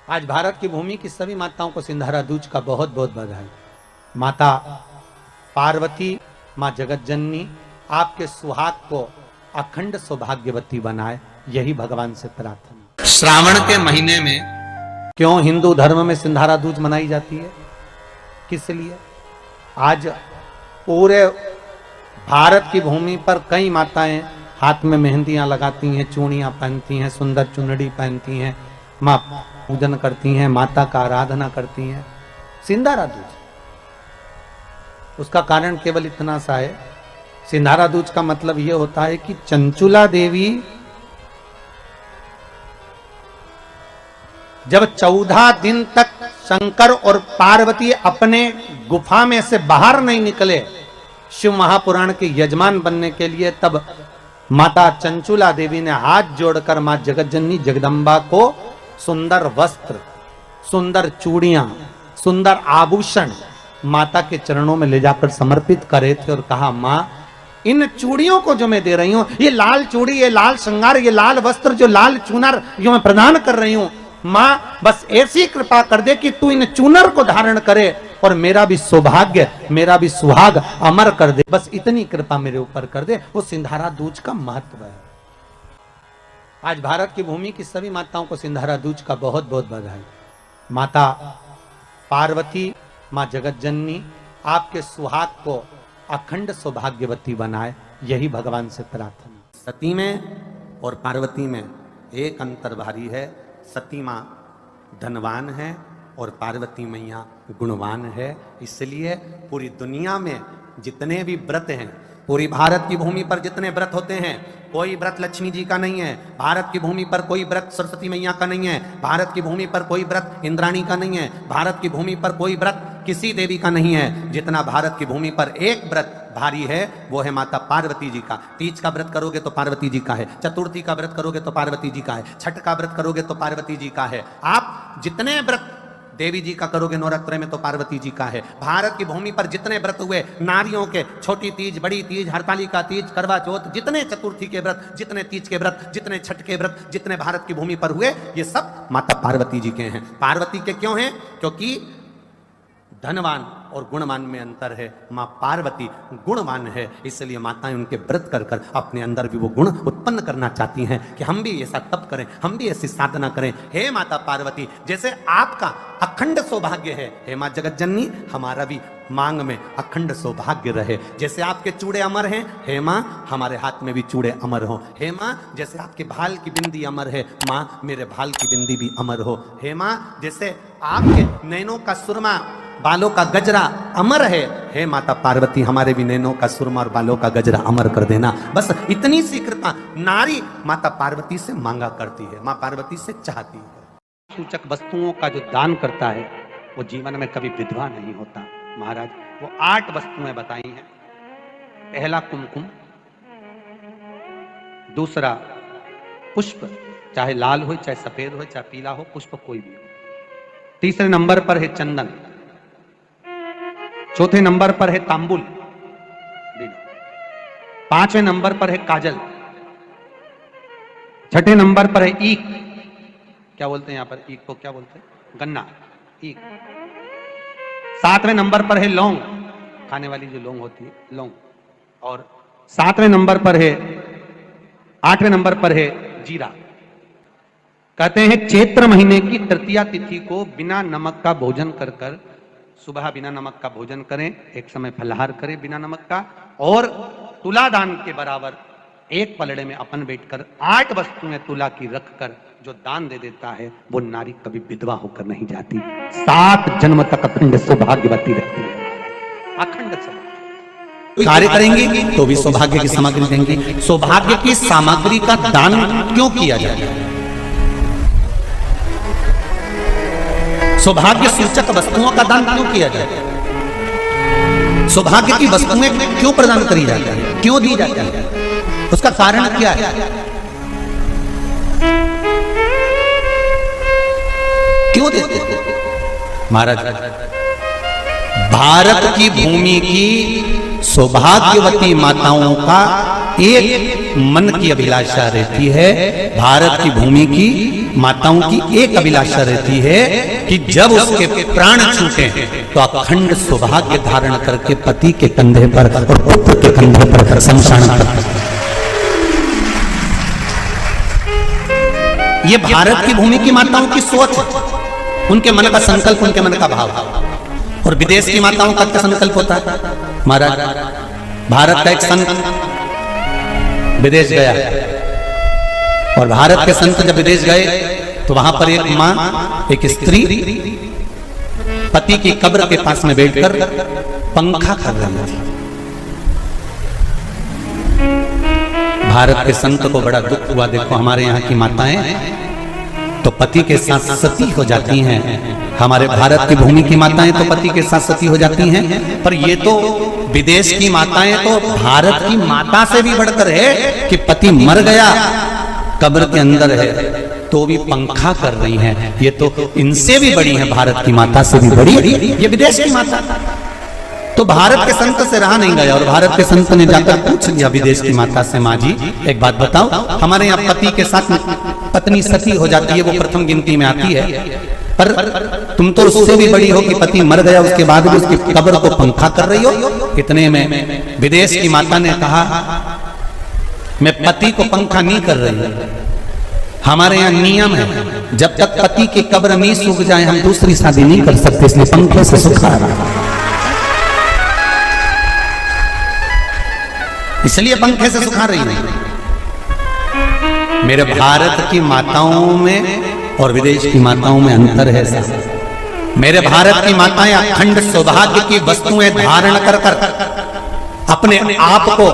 आज भारत की भूमि की सभी माताओं को सिंधारा दूज का बहुत बहुत बधाई। माता पार्वती, माँ जगत जननी आपके सुहाग को अखंड सौभाग्यवती बनाए, यही भगवान से प्रार्थना। श्रावण के महीने में क्यों हिंदू धर्म में सिंधारा दूज मनाई जाती है, किस लिए? आज पूरे भारत की भूमि पर कई माताएं हाथ में मेहंदियां लगाती हैं, चूड़ियां पहनती हैं, सुंदर चुनरी पहनती हैं, मां पूजन करती हैं, माता का आराधना करती हैं। सिंधारा दूज, उसका कारण केवल इतना सा है, सिंधारा दूज का मतलब यह होता है कि चंचुला देवी जब 14 दिन तक शंकर और पार्वती अपने गुफा में से बाहर नहीं निकले शिव महापुराण के यजमान बनने के लिए, तब माता चंचुला देवी ने हाथ जोड़कर मां जगतजननी जगदम्बा को सुंदर वस्त्र, सुंदर चूड़ियां, सुंदर आभूषण माता के चरणों में ले जाकर समर्पित करे थे और कहा, मां इन चूड़ियों को जो मैं दे रही हूं, ये लाल चूड़ी, ये लाल श्रृंगार, ये लाल वस्त्र, जो लाल चूनर जो मैं प्रदान कर रही हूं, मां बस ऐसी कृपा कर दे कि तू इन चूनर को धारण करे और मेरा भी सौभाग्य, मेरा भी सुहाग अमर कर दे, बस इतनी कृपा मेरे ऊपर कर दे। वो सिंधारा दूज का महत्व है। आज भारत की भूमि की सभी माताओं को सिंधारा दूज का बहुत बहुत बधाई। माता पार्वती, मां जगत जननी आपके सुहाग को अखंड सौभाग्यवती बनाए, यही भगवान से प्रार्थना। सती में और पार्वती में एक अंतर भारी है। सती मां धनवान है और पार्वती मैया गुणवान है। इसलिए पूरी दुनिया में जितने भी व्रत हैं, पूरी भारत की भूमि पर जितने व्रत होते हैं, कोई व्रत लक्ष्मी जी का नहीं है, भारत की भूमि पर कोई व्रत सरस्वती मैया का नहीं है, भारत की भूमि पर कोई व्रत इंद्राणी का नहीं है, भारत की भूमि पर कोई व्रत किसी देवी का नहीं है। जितना भारत की भूमि पर एक व्रत भारी है वो है माता पार्वती जी का। तीज का व्रत करोगे तो पार्वती जी का है, चतुर्थी का व्रत करोगे तो पार्वती जी का है, छठ का व्रत करोगे तो पार्वती जी का है। आप जितने व्रत देवी जी का करोगे नवरात्र में तो पार्वती जी का है। भारत की भूमि पर जितने व्रत हुए नारियों के, छोटी तीज, बड़ी तीज, हरतालिका तीज, करवा चौथ, जितने चतुर्थी के व्रत, जितने तीज के व्रत, जितने छठ के व्रत, जितने भारत की भूमि पर हुए, ये सब माता पार्वती जी के हैं। पार्वती के क्यों हैं? क्योंकि धनवान और गुणवान में अंतर है। मां पार्वती गुणवान है, इसलिए माताएं उनके व्रत कर कर अपने अंदर भी वो गुण उत्पन्न करना चाहती हैं कि हम भी ऐसा तप करें, हम भी ऐसी साधना करें। हे माता पार्वती, जैसे आपका अखंड सौभाग्य है, हे मां जगत जननी हमारा भी मांग में अखंड सौभाग्य रहे। जैसे आपके चूड़े अमर हैं, हे मां हमारे हाथ में भी चूड़े अमर हो। हे मां जैसे आपके भाल की बिंदी अमर है, मां मेरे भाल की बिंदी भी अमर हो। हे मां जैसे आपके नैनों का सुरमा, बालों का गजरा अमर है, हे माता पार्वती हमारे भी नैनों का सुरमा और बालों का गजरा अमर कर देना। बस इतनी सी कृपा नारी माता पार्वती से मांगा करती है, मां पार्वती से चाहती है। सूचक वस्तुओं का जो दान करता है वो जीवन में कभी विधवा नहीं होता। महाराज वो 8 वस्तुएं बताई हैं। पहला कुमकुम, दूसरा पुष्प, चाहे लाल हो, चाहे सफेद हो, चाहे पीला हो, पुष्प कोई भी हो। तीसरे नंबर पर है चंदन, चौथे नंबर पर है तांबुल, पांचवें नंबर पर है काजल, छठे नंबर पर है ईख, क्या बोलते हैं यहां पर ईख को, क्या बोलते हैं, गन्ना, ईख। सातवें नंबर पर है लौंग, खाने वाली जो लौंग होती है, लौंग। और सातवें नंबर पर है, 8वें नंबर पर है जीरा। कहते हैं चैत्र महीने की तृतीया तिथि को बिना नमक का भोजन कर कर, सुबह बिना नमक का भोजन करें, एक समय फलाहार करें बिना नमक का, और तुला दान के बराबर एक पलड़े में अपन बैठकर 8 वस्तुएं तुला की रखकर जो दान दे देता है वो नारी कभी विधवा होकर नहीं जाती, 7 जन्म तक अखंड सौभाग्यवती रहती है। अखंड सौभाग्य कार्य करेंगे तो भी सौभाग्य की सामग्री देंगे। सौभाग्य की सामग्री का दान क्यों किया जाता है? सौभाग्य सूचक वस्तुओं का दान क्यों किया जाता है? सौभाग्य की वस्तुएं क्यों प्रदान करी जाती है, क्यों दी जाती है? उसका कारण क्या है? क्यों देते हैं? महाराज भारत की भूमि की सौभाग्यवती माताओं का एक मन की अभिलाषा रहती है, भारत की भूमि की माताओं की एक अभिलाषा रहती है कि जब उसके प्राण छूटे तो अखंड सौभाग्य धारण करके पति के कंधे पर और पुत्र के कंधे पर शमशान पर। ये भारत की भूमि की माताओं की सोच, उनके मन का संकल्प, उनके मन का भाव। और विदेश की माताओं का क्या संकल्प होता है? महाराज, भारत का एक संत विदेश गया और भारत के संत जब विदेश गए तो वहां पर एक मां, एक स्त्री पति की कब्र के पास में बैठकर पंखा कर रही थी। भारत के संत को बड़ा दुख हुआ, देखो हमारे यहाँ की माताएं तो पति के साथ सती हो जाती हैं, हमारे भारत की भूमि की माताएं तो पति के साथ सती हो जाती हैं, पर ये तो विदेश की माताएं तो भारत की माता से भी बढ़कर है कि पति मर गया, कब्र के अंदर है तो भी पंखा कर रही हैं। ये तो इनसे भी बड़ी है, भारत की माता से भी बड़ी ये विदेश की माता। तो भारत के संत से रहा नहीं गया और भारत के संत ने जाकर पूछ लिया विदेश की माता से, माँ जी एक बात बताओ, हमारे यहाँ पति के साथ पत्नी सती हो जाती है, वो प्रथम गिनती में आती है, पर तुम तो उससे भी बड़ी हो कि पति मर गया उसके बाद भी उसकी कब्र को पंखा कर रही हो। इतने में विदेश की माता ने कहा, मैं पति को पंखा नहीं कर रही, हमारे यहाँ नियम है जब तक पति की कब्र नहीं सूख जाए हम दूसरी शादी नहीं कर सकते, इसलिए पंखे से सुखा रहा, इसलिए पंखे से सुखा रही है। मेरे भारत की माताओं में और विदेश की माताओं में अंतर है सर। मेरे भारत की माताएं अखंड सौभाग्य की वस्तुएं धारण कर कर अपने आप को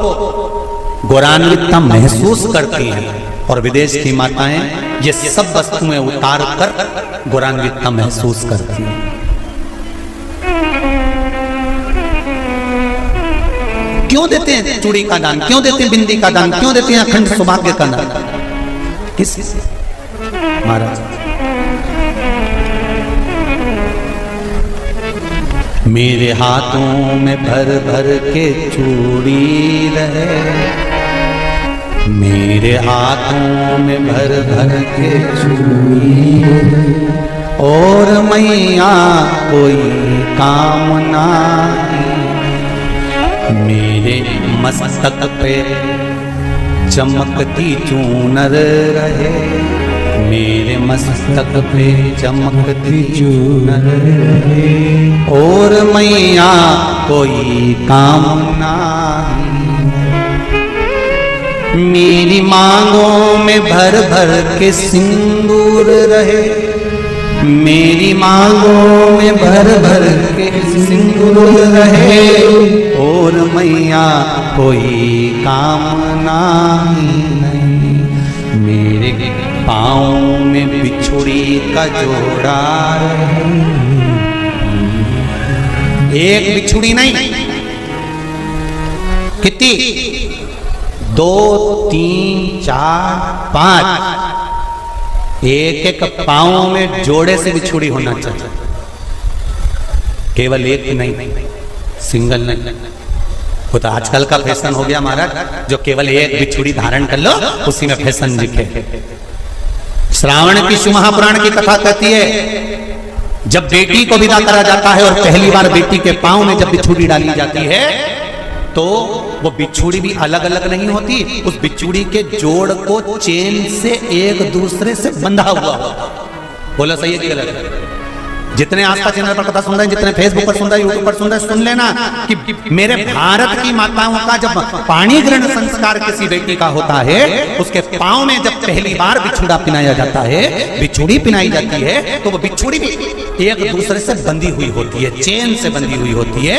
गौरवान्वितता महसूस करती हैं और विदेश की माताएं ये सब वस्तुएं उतार कर गौरवान्वितता महसूस करती हैं। क्यों देते हैं चूड़ी का दान, क्यों देते हैं बिंदी का दान, क्यों देते हैं अखंड सौभाग्य का दान? किस महाराज? मेरे हाथों में भर भर के चूड़ी रहे, मेरे हाथों में भर भर के चूड़ी, और मैया कोई काम नहीं, मेरे मस्तक पे चमकती चूनर रहे, मेरे मस्तक पे चमकती चूनर रहे, और मैया कोई काम नहीं, मेरी मांगों में भर भर के सिंदूर रहे, मेरी मांगों में भर भर के सिंदूर रहे, और मैया कोई कामना नहीं, मेरे पाँव में बिछुड़ी का जोड़ा रहे, एक बिछुड़ी नहीं, कितनी? 2, 3, 4, 5, एक एक पाँव में जोड़े से बिछुड़ी होना चाहिए, केवल एक नहीं, सिंगल नहीं। वो तो आजकल का फैशन हो गया महाराज, जो केवल एक बिछुड़ी धारण कर लो उसी में फैशन दिखे। श्रावण की शिव महापुराण की कथा कहती है जब बेटी को विदा करा जाता है और पहली बार बेटी के पाँव में जब बिछुड़ी डाली जाती है तो वो बिछुड़ी भी अलग अलग नहीं होती, उस बिछुड़ी के जोड़ को चेन से एक दूसरे से बंधा हुआ। बोला सही है कि गलत? जितने आस्था चैनल पर कथा सुन रहे हैं, जितने फेसबुक पर सुन रहे हैं, यूट्यूब पर सुन रहे हैं, सुन लेना कि मेरे भारत की माताओं का जब पाणी ग्रहण संस्कार किसी बेटी का होता है, उसके पाँव में जब पहली बार बिछुड़ा पिनाया जाता है, बिछुड़ी पिनाई जाती है, तो वो बिछुड़ी भी एक दूसरे से बंधी हुई होती है, चेन से बंधी हुई होती है।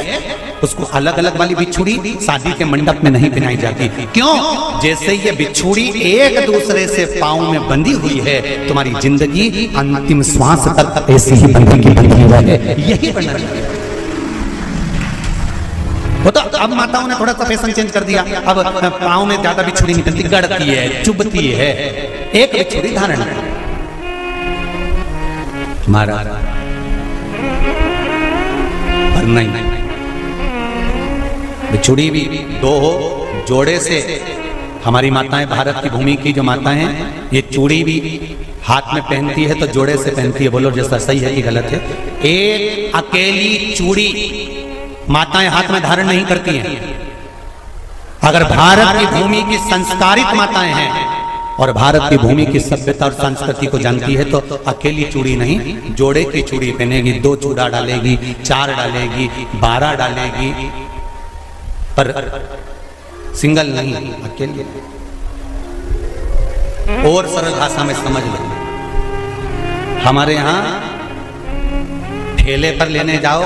उसको अलग अलग वाली बिछुड़ी शादी के मंडप में नहीं पिनाई जाती। क्यों? जैसे ये बिछुड़ी एक दूसरे से पाँव में बंधी हुई है, तुम्हारी जिंदगी अंतिम श्वास तक ऐसी ही बंधी रहे, यही बनना चाहिए। वो तो अब माताओं ने थोड़ा सा फैशन चेंज कर दिया, अब पाँव में ज्यादा बिछुड़ी नहीं बनती, गड़ती है, चुभती है, एक बिछुड़ी धारण है। महाराज पर नहीं, बिछुड़ी भी 2 हो, जोड़े से हमारी माताएं, भारत की भूमि की जो माताएं हैं, ये चूड़ी भी हाथ में पहनती है तो जोड़े से पहनती है। बोलो जैसा सही है कि गलत है? एक अकेली चूड़ी माताएं हाथ में धारण नहीं करती हैं। अगर भारत की भूमि की संस्कारित माताएं हैं और भारत की भूमि की सभ्यता और संस्कृति को जानती है तो अकेली चूड़ी नहीं, जोड़े की चूड़ी पहनेगी, 2 चूड़ा डालेगी, 4 डालेगी, 12 डालेगी, पर सिंगल नहीं, अकेले। और सरल भाषा में समझ लो, हमारे यहां ठेले पर लेने जाओ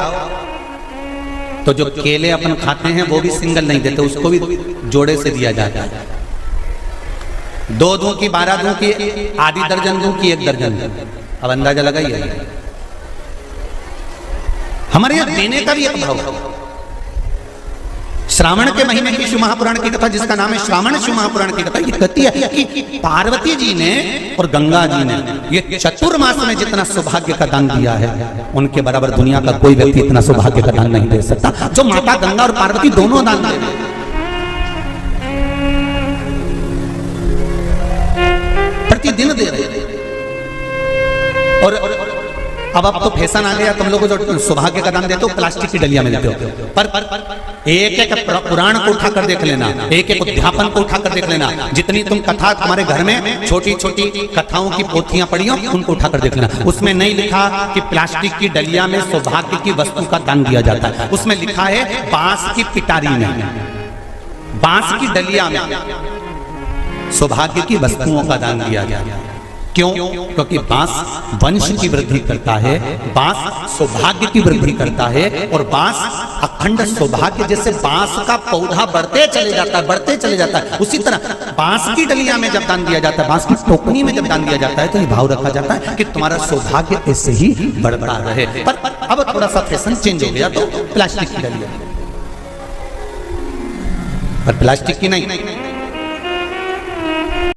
तो जो केले अपन खाते हैं वो भी सिंगल नहीं देते, उसको भी जोड़े से दिया जाता है। 2 दूं की, 12 दूं की, आधी दर्जन दूं की 1 दर्जन। अब अंदाजा लगाइए, हमारे यहां देने का भी एक भाव। श्रावण के महीने की शिव महापुराण की कथा, जिसका नाम है श्रावण शिव महापुराण की कथा, ये कहती है कि पार्वती जी ने और गंगा जी ने ये चतुर्मास में जितना सौभाग्य का दान दिया है, उनके बराबर दुनिया का कोई व्यक्ति इतना सौभाग्य का दान नहीं दे सकता जो माता गंगा और पार्वती दोनों दान दे रहे हैं। प्रतिदिन दे रहे हैं। और अब तो फैशन आ गया, तुम लोगों को जो सौभाग्य का दान देते हो प्लास्टिक की डलिया में देते हो। पर एक एक पुराण को उठाकर देख लेना, एक एक उद्यापन को उठाकर देख लेना, जितनी तुम कथा तुम्हारे घर में छोटी छोटी कथाओं की पोथियां पड़ी हो उनको उठाकर देख लेना। उसमें नहीं लिखा कि प्लास्टिक की डलिया में सौभाग्य की वस्तु का दान दिया जाता है। उसमें लिखा है बांस की पिटारी में, बांस की डलिया में सौभाग्य की वस्तुओं का दान दिया जाता है। क्यों? क्योंकि बांस वंश की वृद्धि करता है, बांस सौभाग्य की वृद्धि करता है, और बांस अखंड सौभाग्य, जैसे बांस का पौधा बढ़ते चले जाता है, बढ़ते चले जाता है, उसी तरह बांस की डलिया में जब दान दिया जाता है, बांस की टोकनी में जब दान दिया जाता है तो ये भाव रखा जाता है कि तुम्हारा सौभाग्य ऐसे ही बढ़ता रहे। पर अब थोड़ा सा फैशन चेंज हो गया तो प्लास्टिक की डलिया, पर प्लास्टिक की नहीं,